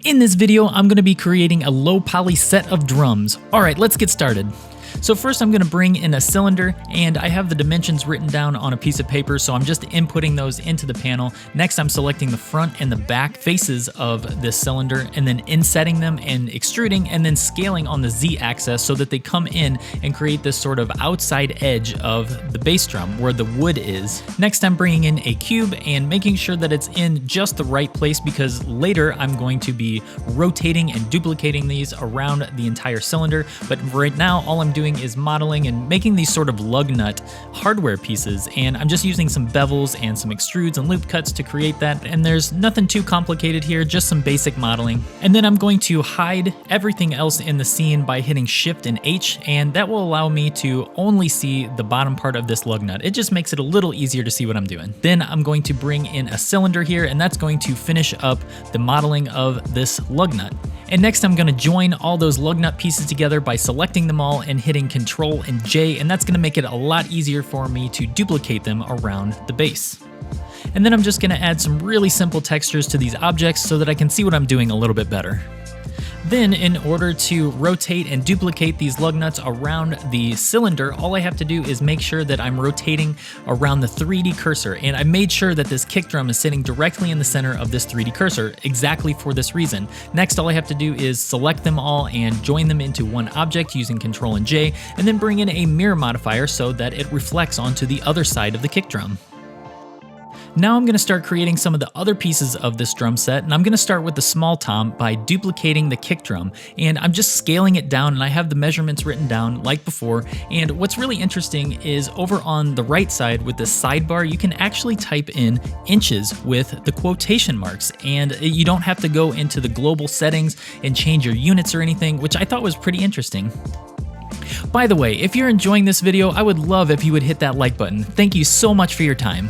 In this video, I'm going to be creating a low poly set of drums. Alright, let's get started. So first I'm going to bring in a cylinder, and I have the dimensions written down on a piece of paper, so I'm just inputting those into the panel. Next I'm selecting the front and the back faces of this cylinder, and then insetting them and extruding, and then scaling on the Z-axis so that they come in and create this sort of outside edge of the bass drum where the wood is. Next I'm bringing in a cube and making sure that it's in just the right place, because later I'm going to be rotating and duplicating these around the entire cylinder. But right now all I'm doing is modeling and making these sort of lug nut hardware pieces, and I'm just using some bevels and some extrudes and loop cuts to create that, and there's nothing too complicated here, just some basic modeling. And then I'm going to hide everything else in the scene by hitting Shift and H, and that will allow me to only see the bottom part of this lug nut. It just makes it a little easier to see what I'm doing. Then I'm going to bring in a cylinder here, and that's going to finish up the modeling of this lug nut. And next I'm going to join all those lug nut pieces together by selecting them all and hitting Control and J, and that's going to make it a lot easier for me to duplicate them around the bass. And then I'm just going to add some really simple textures to these objects so that I can see what I'm doing a little bit better. Then, in order to rotate and duplicate these lug nuts around the cylinder, all I have to do is make sure that I'm rotating around the 3D cursor, and I made sure that this kick drum is sitting directly in the center of this 3D cursor, exactly for this reason. Next, all I have to do is select them all and join them into one object using Control and J, and then bring in a mirror modifier so that it reflects onto the other side of the kick drum. Now I'm going to start creating some of the other pieces of this drum set, and I'm going to start with the small tom by duplicating the kick drum, and I'm just scaling it down, and I have the measurements written down like before. And what's really interesting is over on the right side with the sidebar, you can actually type in inches with the quotation marks, and you don't have to go into the global settings and change your units or anything, which I thought was pretty interesting. By the way, if you're enjoying this video, I would love if you would hit that like button. Thank you so much for your time.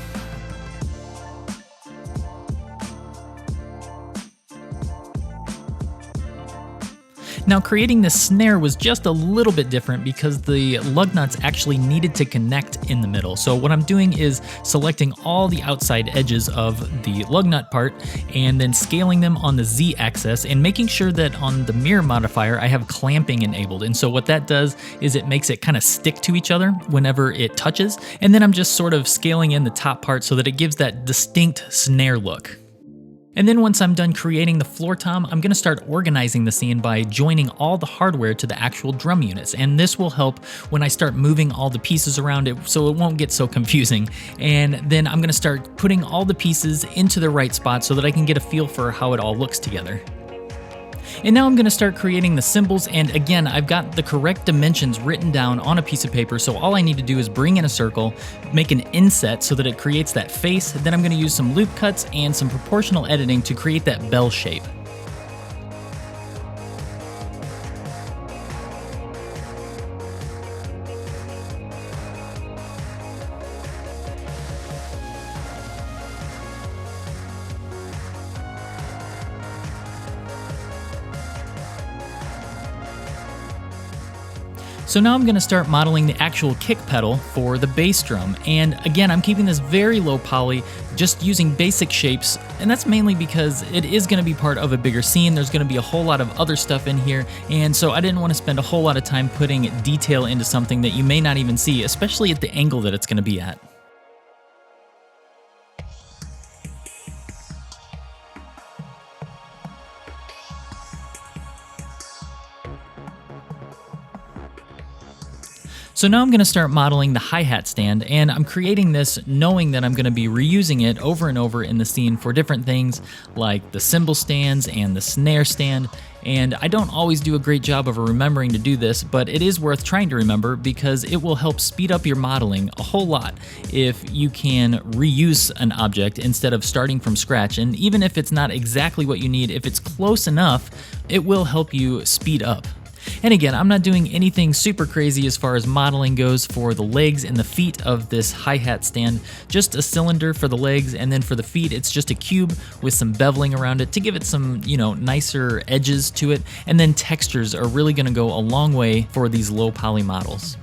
Now, creating this snare was just a little bit different because the lug nuts actually needed to connect in the middle. So what I'm doing is selecting all the outside edges of the lug nut part and then scaling them on the Z axis and making sure that on the mirror modifier I have clamping enabled. And so what that does is it makes it kind of stick to each other whenever it touches. And then I'm just sort of scaling in the top part so that it gives that distinct snare look. And then once I'm done creating the floor tom, I'm going to start organizing the scene by joining all the hardware to the actual drum units. And this will help when I start moving all the pieces around it so it won't get so confusing. And then I'm going to start putting all the pieces into the right spot so that I can get a feel for how it all looks together. And now I'm going to start creating the cymbals, and again, I've got the correct dimensions written down on a piece of paper, so all I need to do is bring in a circle, make an inset so that it creates that face, then I'm going to use some loop cuts and some proportional editing to create that bell shape. So now I'm going to start modeling the actual kick pedal for the bass drum, and again I'm keeping this very low poly, just using basic shapes, and that's mainly because it is going to be part of a bigger scene. There's going to be a whole lot of other stuff in here, and so I didn't want to spend a whole lot of time putting detail into something that you may not even see, especially at the angle that it's going to be at. So now I'm going to start modeling the hi-hat stand, and I'm creating this knowing that I'm going to be reusing it over and over in the scene for different things like the cymbal stands and the snare stand. And I don't always do a great job of remembering to do this, but it is worth trying to remember because it will help speed up your modeling a whole lot if you can reuse an object instead of starting from scratch. And even if it's not exactly what you need, if it's close enough, it will help you speed up. And again, I'm not doing anything super crazy as far as modeling goes for the legs and the feet of this hi-hat stand. Just a cylinder for the legs, and then for the feet, it's just a cube with some beveling around it to give it some, nicer edges to it. And then textures are really going to go a long way for these low poly models.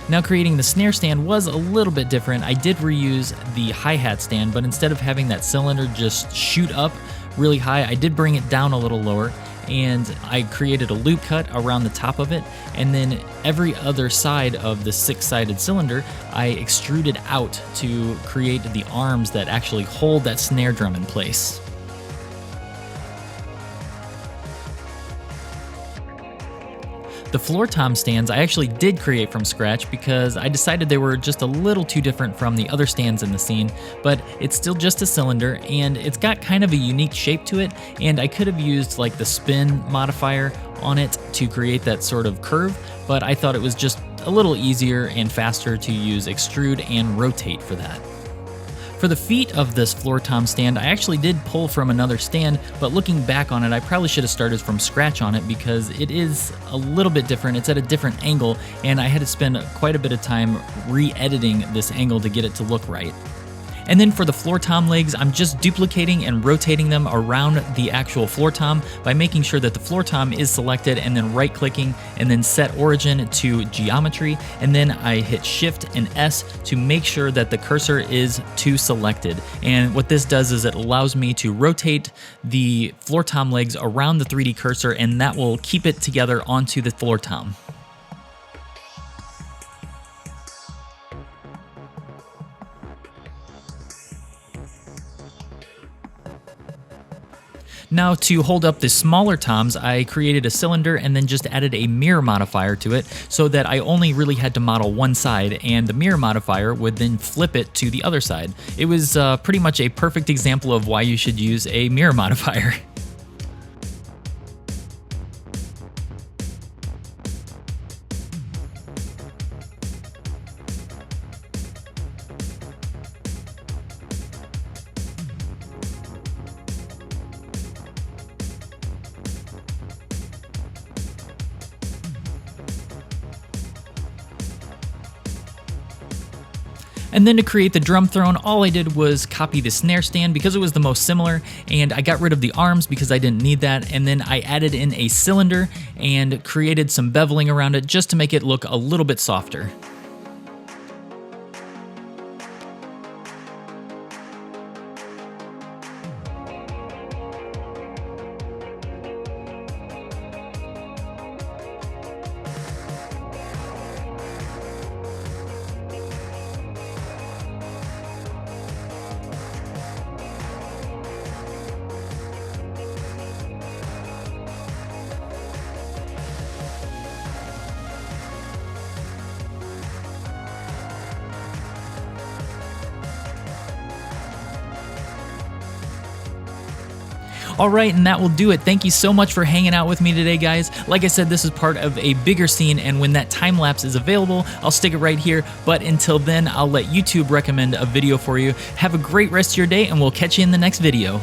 Now creating the snare stand was a little bit different. I did reuse the hi-hat stand, but instead of having that cylinder just shoot up really high, I did bring it down a little lower, and I created a loop cut around the top of it, and then every other side of the 6-sided cylinder I extruded out to create the arms that actually hold that snare drum in place. The floor tom stands I actually did create from scratch because I decided they were just a little too different from the other stands in the scene, but it's still just a cylinder and it's got kind of a unique shape to it, and I could have used like the spin modifier on it to create that sort of curve, but I thought it was just a little easier and faster to use extrude and rotate for that. For the feet of this floor tom stand, I actually did pull from another stand, but looking back on it, I probably should have started from scratch on it because it is a little bit different. It's at a different angle, and I had to spend quite a bit of time re-editing this angle to get it to look right. And then for the floor tom legs, I'm just duplicating and rotating them around the actual floor tom by making sure that the floor tom is selected, and then right clicking and then set origin to geometry, and then I hit shift and S to make sure that the cursor is to selected. And what this does is it allows me to rotate the floor tom legs around the 3D cursor, and that will keep it together onto the floor tom. Now to hold up the smaller toms, I created a cylinder and then just added a mirror modifier to it so that I only really had to model one side, and the mirror modifier would then flip it to the other side. It was pretty much a perfect example of why you should use a mirror modifier. And then to create the drum throne, all I did was copy the snare stand because it was the most similar, and I got rid of the arms because I didn't need that, and then I added in a cylinder and created some beveling around it just to make it look a little bit softer. Alright, and that will do it. Thank you so much for hanging out with me today, guys. Like I said, this is part of a bigger scene, and when that time lapse is available, I'll stick it right here. But until then, I'll let YouTube recommend a video for you. Have a great rest of your day, and we'll catch you in the next video.